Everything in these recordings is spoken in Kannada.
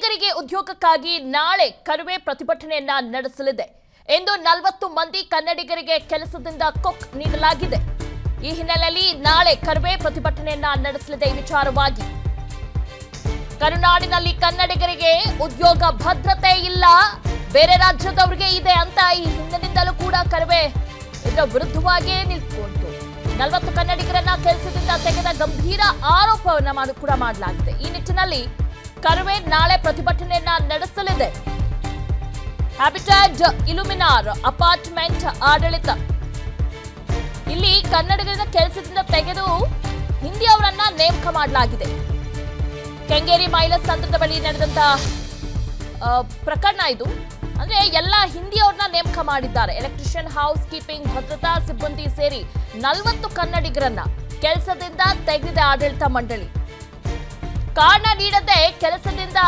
ಕನ್ನಡಿಗರಿಗೆ ಉದ್ಯೋಗಕ್ಕಾಗಿ ನಾಳೆ ಕರವೇ ಪ್ರತಿಭಟನೆಯನ್ನ ನಡೆಸಲಿದೆ ಎಂದು 40 ಮಂದಿ ಕನ್ನಡಿಗರಿಗೆ ಕೆಲಸದಿಂದ ಕೊಕ್ ನೀಡಲಾಗಿದೆ. ಈ ಹಿನ್ನೆಲೆಯಲ್ಲಿ ನಾಳೆ ಕರವೇ ಪ್ರತಿಭಟನೆಯನ್ನ ನಡೆಸಲಿದೆ. ಈ ವಿಚಾರವಾಗಿ ಕರುನಾಡಿನಲ್ಲಿ ಕನ್ನಡಿಗರಿಗೆ ಉದ್ಯೋಗ ಭದ್ರತೆ ಇಲ್ಲ, ಬೇರೆ ರಾಜ್ಯದವರಿಗೆ ಇದೆ ಅಂತ ಈ ಹಿಂದಿನಿಂದಲೂ ಕೂಡ ಕರವೇ ಇದರ ವಿರುದ್ಧವಾಗಿಯೇ ನಿಂತುಕೊಂತು. 40 ಕನ್ನಡಿಗರನ್ನ ಕೆಲಸದಿಂದ ತೆಗೆದ ಗಂಭೀರ ಆರೋಪವನ್ನ ಕೂಡ ಮಾಡಲಾಗಿದೆ. ಈ ನಿಟ್ಟಿನಲ್ಲಿ ಕರವೇ ನಾಳೆ ಪ್ರತಿಭಟನೆಯನ್ನ ನಡೆಸಲಿದೆ. ಹ್ಯಾಬಿಟ್ಯಾಟ್ ಇಲ್ಯುಮಿನಾರ್ ಅಪಾರ್ಟ್ಮೆಂಟ್ ಆಡಳಿತ ಇಲ್ಲಿ ಕನ್ನಡಿಗರನ್ನ ಕೆಲಸದಿಂದ ತೆಗೆದು ಹಿಂದಿಯವರನ್ನ ನೇಮಕ ಮಾಡಲಾಗಿದೆ. ಕೆಂಗೇರಿ ಮೈಲಸ್ ಸಂದ್ರದ ಬಳಿ ನಡೆದಂತ ಪ್ರಕರಣ ಇದು. ಅಂದ್ರೆ ಎಲ್ಲ ಹಿಂದಿಯವ್ರನ್ನ ನೇಮಕ ಮಾಡಿದ್ದಾರೆ. ಎಲೆಕ್ಟ್ರಿಷಿಯನ್, ಹೌಸ್ ಕೀಪಿಂಗ್, ಭದ್ರತಾ ಸಿಬ್ಬಂದಿ ಸೇರಿ 40 ಕನ್ನಡಿಗರನ್ನ ಕೆಲಸದಿಂದ ತೆಗೆದಿದೆ ಆಡಳಿತ ಮಂಡಳಿ. ಕಾರಣ ನೀಡದೆ ಕೆಲಸದಿಂದ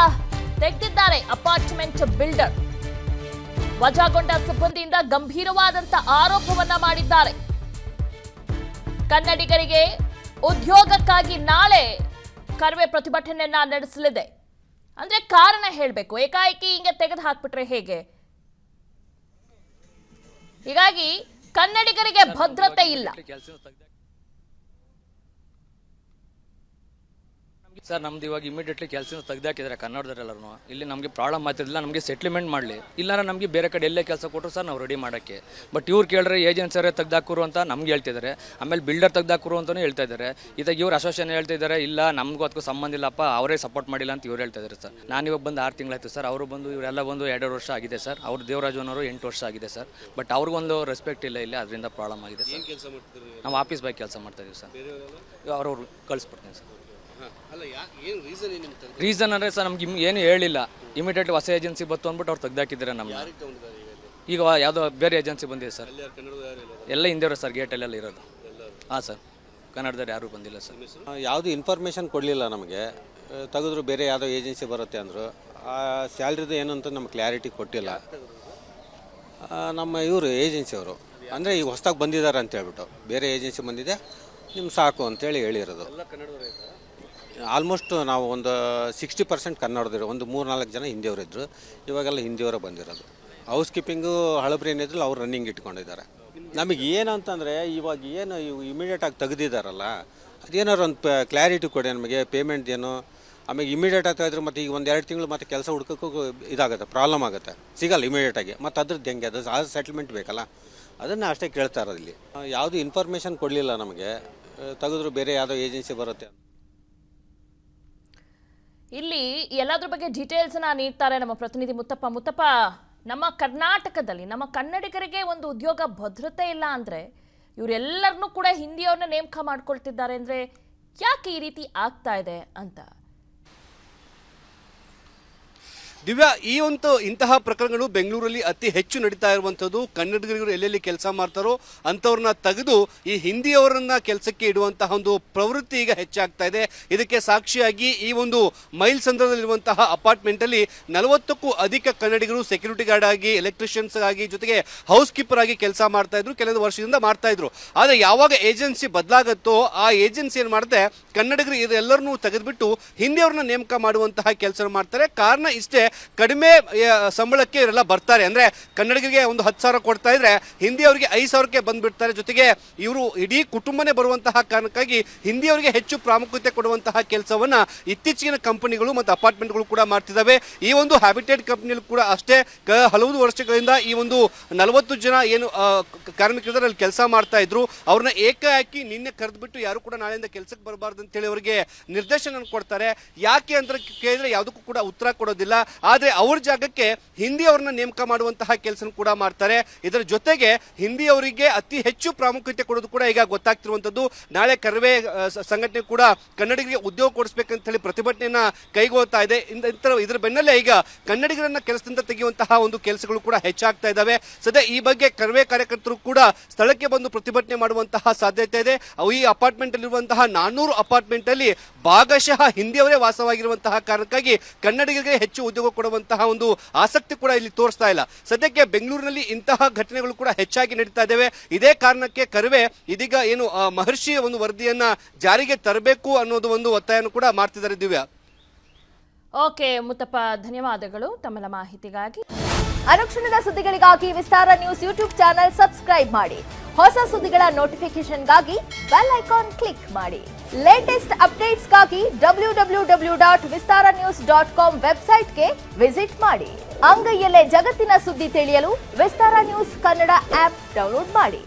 ತೆಗೆದಿದ್ದಾರೆ ಅಪಾರ್ಟ್ಮೆಂಟ್ ಬಿಲ್ಡರ್. ವಜಾಗೊಂಡ ಸಿಬ್ಬಂದಿಯಿಂದ ಗಂಭೀರವಾದಂತ ಆರೋಪವನ್ನ ಮಾಡಿದ್ದಾರೆ. ಕನ್ನಡಿಗರಿಗೆ ಉದ್ಯೋಗಕ್ಕಾಗಿ ನಾಳೆ ಕರವೇ ಪ್ರತಿಭಟನೆಯನ್ನ ನಡೆಸಲಿದೆ. ಅಂದ್ರೆ ಕಾರಣ ಹೇಳಬೇಕು, ಏಕಾಏಕಿ ಹಿಂಗೆ ತೆಗೆದು ಹಾಕ್ಬಿಟ್ರೆ ಹೇಗೆ? ಹೀಗಾಗಿ ಕನ್ನಡಿಗರಿಗೆ ಭದ್ರತೆ ಇಲ್ಲ. ಸರ್ ನಮ್ದು ಇವಾಗ ಇಮಿಡಿಯೇಟ್ಲಿ ಕೆಲಸ ತೆಗೆದಾಕಿದ್ದಾರೆ ಕನ್ನಡದವರೆಲ್ಲರೂ. ಇಲ್ಲಿ ನಮಗೆ ಪ್ರಾಬ್ಲಮ್ ಆಗ್ತಿರಲಿಲ್ಲ, ನಮಗೆ ಸೆಟ್ಲ್ಮೆಂಟ್ ಮಾಡಲಿ, ಇಲ್ಲಾಂದ್ರೆ ನಮಗೆ ಬೇರೆ ಕಡೆ ಎಲ್ಲೇ ಕೆಲಸ ಕೊಟ್ಟರು ಸರ್ ನಾವು ರೆಡಿ ಮಾಡೋಕ್ಕೆ. ಬಟ್ ಇವ್ರು ಕೇಳಿದ್ರೆ ಏಜೆನ್ಸಿಯರೇ ತೆಗ್ದಾಕರು ಅಂತ ನಮ್ಗೆ ಹೇಳ್ತಿದ್ದಾರೆ, ಆಮೇಲೆ ಬಿಲ್ಡರ್ ತೆಗ್ದಾಕರು ಅಂತಲೂ ಹೇಳ್ತಾ ಇದ್ದಾರೆ. ಇದಾಗ ಇವ್ರು ಅಸೋಸಿಯೇಷನ್ ಹೇಳ್ತಾ ಇದ್ದಾರೆ, ಇಲ್ಲ ನಮಗೂ ಅದಕ್ಕೂ ಸಂಬಂಧ ಇಲ್ಲಪ್ಪ, ಅವರೇ ಸಪೋರ್ಟ್ ಮಾಡಿಲ್ಲ ಅಂತ ಇವ್ರು ಹೇಳ್ತಾ ಇದ್ದಾರೆ ಸರ್. ನಾನು ಇವಾಗ ಬಂದು 6 ತಿಂಗಳಾಯ್ತು ಸರ್, ಅವರು ಬಂದು ಇವರೆಲ್ಲ ಬಂದು 2 ವರ್ಷ ಆಗಿದೆ ಸರ್. ಅವ್ರು ದೇವರಾಜನವರು 8 ವರ್ಷ ಆಗಿದೆ ಸರ್. ಬಟ್ ಅವ್ರಿಗೊಂದು ರೆಸ್ಪೆಕ್ಟ್ ಇಲ್ಲ ಇಲ್ಲಿ, ಅದರಿಂದ ಪ್ರಾಬ್ಲಮ್ ಆಗಿದೆ ಸರ್. ನಾವು ಆಫೀಸ್ ಬಾಯ್ ಕೆಲಸ ಮಾಡ್ತಾ ಇದೀವಿ ಸರ್. ಅವ್ರವ್ರು ಕಳಿಸ್ಬಿಡ್ತೀನಿ ಸರ್. ರೀಸನ್ ಅಂದರೆ ಸರ್ ನಮ್ಗೆ ಏನು ಹೇಳಿಲ್ಲ, ಇಮಿಡಿಯೇಟ್ಲಿ ಹೊಸ ಏಜೆನ್ಸಿ ಬತ್ತು ಅಂದ್ಬಿಟ್ಟು ಅವ್ರು ತೆಗ್ದಾಕಿದ್ದಾರೆ ನಮ್ಗೆ. ಈಗ ಯಾವುದೋ ಬೇರೆ ಏಜೆನ್ಸಿ ಬಂದಿದೆ ಸರ್, ಎಲ್ಲ ಹಿಂದೆ ಸರ್, ಗೇಟಲ್ಲೆಲ್ಲ ಇರೋದು. ಹಾಂ ಸರ್, ಕನ್ನಡದವ್ರು ಯಾರೂ ಬಂದಿಲ್ಲ ಸರ್. ಯಾವುದು ಇನ್ಫಾರ್ಮೇಷನ್ ಕೊಡಲಿಲ್ಲ ನಮಗೆ. ತೆಗೆದ್ರು ಬೇರೆ ಯಾವುದೋ ಏಜೆನ್ಸಿ ಬರುತ್ತೆ ಅಂದರು. ಆ ಸ್ಯಾಲ್ರಿದು ಏನು ಅಂತ ನಮ್ಗೆ ಕ್ಲಾರಿಟಿ ಕೊಟ್ಟಿಲ್ಲ. ನಮ್ಮ ಇವರು ಏಜೆನ್ಸಿಯವರು ಅಂದರೆ ಈಗ ಹೊಸದಾಗಿ ಬಂದಿದ್ದಾರೆ ಅಂತ ಹೇಳ್ಬಿಟ್ಟು ಬೇರೆ ಏಜೆನ್ಸಿ ಬಂದಿದೆ, ನಿಮ್ಗೆ ಸಾಕು ಅಂತೇಳಿ ಹೇಳಿರೋದು. ಆಲ್ಮೋಸ್ಟ್ ನಾವು ಒಂದು 60% ಕನ್ನಡದವರು, ಒಂದು 3-4 ಜನ ಹಿಂದಿಯವರಿದ್ದರು. ಇವಾಗೆಲ್ಲ ಹಿಂದಿಯವರೇ ಬಂದಿರೋದು. ಹೌಸ್ ಕೀಪಿಂಗು ಹಳಬ್ರು ಏನಿದ್ರು ಅವ್ರು ರನ್ನಿಂಗ್ ಇಟ್ಕೊಂಡಿದ್ದಾರೆ. ನಮಗೆ ಏನಂತಂದರೆ ಇವಾಗ ಏನು ಇಮಿಡಿಯೇಟಾಗಿ ತೆಗೆದಿದ್ದಾರಲ್ಲ, ಅದೇನಾದ್ರು ಒಂದು ಕ್ಲಾರಿಟಿ ಕೊಡಿ ನಮಗೆ. ಪೇಮೆಂಟ್ ಏನು, ಆಮೇಲೆ ಇಮಿಡಿಯೇಟಾಗಿ ತೆಗೆದ್ರೆ ಮತ್ತು ಈಗ 1-2 ತಿಂಗಳು ಮತ್ತೆ ಕೆಲಸ ಹುಡ್ಕೋಕ್ಕೂ ಇದಾಗುತ್ತೆ, ಪ್ರಾಬ್ಲಮ್ ಆಗುತ್ತೆ, ಸಿಗಲ್ಲ ಇಮಿಡಿಯೇಟಾಗಿ. ಮತ್ತು ಅದ್ರದ್ದು ಹೆಂಗೆ ಅದು ಆ ಸೆಟಲ್ಮೆಂಟ್ ಬೇಕಲ್ಲ, ಅದನ್ನು ಅಷ್ಟೇ ಕೇಳ್ತಾ ಇರೋದು. ಇಲ್ಲಿ ಯಾವುದು ಇನ್ಫಾರ್ಮೇಷನ್ ಕೊಡಲಿಲ್ಲ ನಮಗೆ. ತೆಗೆದ್ರು ಬೇರೆ ಯಾವುದೋ ಏಜೆನ್ಸಿ ಬರುತ್ತೆ. ಇಲ್ಲಿ ಎಲ್ಲದ್ರ ಬಗ್ಗೆ ಡೀಟೇಲ್ಸ್ ನೀಡ್ತಾರೆ ನಮ್ಮ ಪ್ರತಿನಿಧಿ ಮುತ್ತಪ್ಪ. ನಮ್ಮ ಕರ್ನಾಟಕದಲ್ಲಿ ನಮ್ಮ ಕನ್ನಡಿಗರಿಗೆ ಒಂದು ಉದ್ಯೋಗ ಭದ್ರತೆ ಇಲ್ಲ ಅಂದ್ರೆ ಇವರೆಲ್ಲರನ್ನೂ ಕೂಡ ಹಿಂದಿಯವ್ರನ್ನ ನೇಮಕ ಮಾಡ್ಕೊಳ್ತಿದ್ದಾರೆ ಅಂದ್ರೆ ಯಾಕೆ ಈ ರೀತಿ ಆಗ್ತಾ ಇದೆ ಅಂತ? ದಿವ್ಯಾ, ಇಂತಹ ಪ್ರಕರಣಗಳು ಬೆಂಗಳೂರಲ್ಲಿ ಅತಿ ಹೆಚ್ಚು ನಡೀತಾ ಇರುವಂಥದ್ದು. ಕನ್ನಡಿಗರು ಎಲ್ಲೆಲ್ಲಿ ಕೆಲಸ ಮಾಡ್ತಾರೋ ಅಂಥವ್ರನ್ನ ತೆಗೆದು ಈ ಹಿಂದಿಯವರನ್ನ ಕೆಲಸಕ್ಕೆ ಇಡುವಂತಹ ಒಂದು ಪ್ರವೃತ್ತಿ ಈಗ ಹೆಚ್ಚಾಗ್ತಾ ಇದೆ. ಇದಕ್ಕೆ ಸಾಕ್ಷಿಯಾಗಿ ಈ ಒಂದು ಮೈಲ್ ಸಂದ್ರದಲ್ಲಿರುವಂತಹ ಅಪಾರ್ಟ್ಮೆಂಟಲ್ಲಿ 40ಕ್ಕೂ ಅಧಿಕ ಕನ್ನಡಿಗರು ಸೆಕ್ಯೂರಿಟಿ ಗಾರ್ಡ್ ಆಗಿ, ಎಲೆಕ್ಟ್ರಿಷಿಯನ್ಸ್ ಆಗಿ, ಜೊತೆಗೆ ಹೌಸ್ ಕೀಪರ್ ಆಗಿ ಕೆಲಸ ಮಾಡ್ತಾ ಇದ್ರು, ಕೆಲವು ವರ್ಷದಿಂದ ಮಾಡ್ತಾ ಇದ್ರು. ಆದರೆ ಯಾವಾಗ ಏಜೆನ್ಸಿ ಬದಲಾಗುತ್ತೋ ಆ ಏಜೆನ್ಸಿ ಏನು ಮಾಡುತ್ತೆ, ಕನ್ನಡಿಗರು ಇದೆಲ್ಲರನ್ನೂ ತೆಗೆದುಬಿಟ್ಟು ಹಿಂದಿಯವ್ರನ್ನ ನೇಮಕ ಮಾಡುವಂತಹ ಕೆಲಸ ಮಾಡ್ತಾರೆ. ಕಾರಣ ಇಷ್ಟೇ, ಕಡಿಮೆ ಸಂಬಳಕ್ಕೆ ಇವರೆಲ್ಲ ಬರ್ತಾರೆ. ಅಂದ್ರೆ ಕನ್ನಡಿಗರಿಗೆ ಒಂದು 10,000 ಕೊಡ್ತಾ ಇದ್ರೆ ಹಿಂದಿಯವರಿಗೆ 5,000ಕ್ಕೆ ಬಂದ್ಬಿಡ್ತಾರೆ. ಜೊತೆಗೆ ಇವರು ಇಡೀ ಕುಟುಂಬನೇ ಬರುವಂತಹ ಕಾರಣಕ್ಕಾಗಿ ಹಿಂದಿಯವರಿಗೆ ಹೆಚ್ಚು ಪ್ರಾಮುಖ್ಯತೆ ಕೊಡುವಂತಹ ಕೆಲಸವನ್ನ ಇತ್ತೀಚಿನ ಕಂಪನಿಗಳು ಮತ್ತು ಅಪಾರ್ಟ್ಮೆಂಟ್ಗಳು ಕೂಡ ಮಾಡ್ತಿದ್ದಾವೆ. ಈ ಒಂದು ಹ್ಯಾಬಿಟೇಟ್ ಕಂಪನಿಯಲ್ಲಿ ಕೂಡ ಅಷ್ಟೇ ಹಲವು ವರ್ಷಗಳಿಂದ ಈ ಒಂದು 40 ಜನ ಏನು ಕಾರ್ಮಿಕರು ಅಲ್ಲಿ ಕೆಲಸ ಮಾಡ್ತಾ ಇದ್ರು, ಅವ್ರನ್ನ ಏಕಾಏಕಿ ನಿನ್ನೆ ಕರೆದ್ಬಿಟ್ಟು ಯಾರು ಕೂಡ ನಾಳೆಯಿಂದ ಕೆಲಸಕ್ಕೆ ಬರಬಾರ್ದು ಅಂತೇಳಿ ಅವರಿಗೆ ನಿರ್ದೇಶನ ಕೊಡ್ತಾರೆ. ಯಾಕೆ ಅಂತ ಕೇಳಿದ್ರೆ ಯಾವುದಕ್ಕೂ ಕೂಡ ಉತ್ತರ ಕೊಡೋದಿಲ್ಲ. ಆದರೆ ಅವ್ರ ಜಾಗಕ್ಕೆ ಹಿಂದಿಯವ್ರನ್ನ ನೇಮಕ ಮಾಡುವಂತಹ ಕೆಲಸ ಕೂಡ ಮಾಡ್ತಾರೆ. ಇದರ ಜೊತೆಗೆ ಹಿಂದಿಯವರಿಗೆ ಅತಿ ಹೆಚ್ಚು ಪ್ರಾಮುಖ್ಯತೆ ಕೊಡೋದು ಕೂಡ ಈಗ ಗೊತ್ತಾಗ್ತಿರುವಂತದ್ದು. ನಾಳೆ ಕರವೇ ಸಂಘಟನೆ ಕೂಡ ಕನ್ನಡಿಗರಿಗೆ ಉದ್ಯೋಗ ಕೊಡಿಸಬೇಕಂತ ಹೇಳಿ ಪ್ರತಿಭಟನೆಯನ್ನ ಕೈಗೊಳ್ತಾ ಇದೆ. ಇದರ ಬೆನ್ನಲ್ಲೇ ಈಗ ಕನ್ನಡಿಗರನ್ನ ಕೆಲಸದಿಂದ ತೆಗೆಯುವಂತಹ ಒಂದು ಕೆಲಸಗಳು ಕೂಡ ಹೆಚ್ಚಾಗ್ತಾ ಇದ್ದಾವೆ. ಸದ್ಯ ಈ ಬಗ್ಗೆ ಕರವೇ ಕಾರ್ಯಕರ್ತರು ಕೂಡ ಸ್ಥಳಕ್ಕೆ ಬಂದು ಪ್ರತಿಭಟನೆ ಮಾಡುವಂತಹ ಸಾಧ್ಯತೆ ಇದೆ. ಈ ಅಪಾರ್ಟ್ಮೆಂಟ್ ಅಲ್ಲಿರುವಂತಹ 400 ಅಪಾರ್ಟ್ಮೆಂಟ್ ಅಲ್ಲಿ ಭಾಗಶಃ ಹಿಂದಿಯವರೇ ವಾಸವಾಗಿರುವಂತಹ ಕಾರಣಕ್ಕಾಗಿ ಕನ್ನಡಿಗರಿಗೆ ಹೆಚ್ಚು ಉದ್ಯೋಗ ಕೊಡುವಂತಹ ಒಂದು ಆಸಕ್ತಿ ಕೂಡ ಇಲ್ಲಿ ತೋರಿಸ್ತಾ ಇಲ್ಲ. ಸದ್ಯಕ್ಕೆ ಬೆಂಗಳೂರಿನಲ್ಲಿ ಇಂತಹ ಘಟನೆಗಳು ಕೂಡ ಹೆಚ್ಚಾಗಿ ನಡೀತಾ ಇದ್ದಾವೆ. ಇದೇ ಕಾರಣಕ್ಕೆ ಕರವೇ ಇದೀಗ ಏನು ಮಹರ್ಷಿ ಒಂದು ವರದಿಯನ್ನ ಜಾರಿಗೆ ತರಬೇಕು ಅನ್ನೋದು ಒಂದು ಒತ್ತಾಯವನ್ನು ಕೂಡ ಮಾಡ್ತಿದ್ದಾರೆ. ದಿವ್ಯಾ, ಓಕೆ ಮುತ್ತಪ್ಪ, ಧನ್ಯವಾದಗಳು ತಮ್ಮೆಲ್ಲ ಮಾಹಿತಿಗಾಗಿ. ಅನುಕ್ಷಣದ ಸುದ್ದಿಗಳಿಗಾಗಿ ವಿಸ್ತಾರ ನ್ಯೂಸ್ ಯೂಟ್ಯೂಬ್ ಚಾನೆಲ್ ಸಬ್ಸ್ಕ್ರೈಬ್ ಮಾಡಿ. ಹೊಸ ಸುದ್ದಿಗಳ ನೋಟಿಫಿಕೇಶನ್ಗಾಗಿ ಬೆಲ್ ಐಕಾನ್ ಕ್ಲಿಕ್ ಮಾಡಿ. ಲೇಟೆಸ್ಟ್ ಅಪ್ಡೇಟ್ಸ್ಗಾಗಿ www.vistaranews.com ವೆಬ್ಸೈಟ್ಗೆ ವಿಸಿಟ್ ಮಾಡಿ. ಅಂಗೈಯಲ್ಲೇ ಜಗತ್ತಿನ ಸುದ್ದಿ ತಿಳಿಯಲು ವಿಸ್ತಾರ ನ್ಯೂಸ್ ಕನ್ನಡ ಆಪ್ ಡೌನ್ಲೋಡ್ ಮಾಡಿ.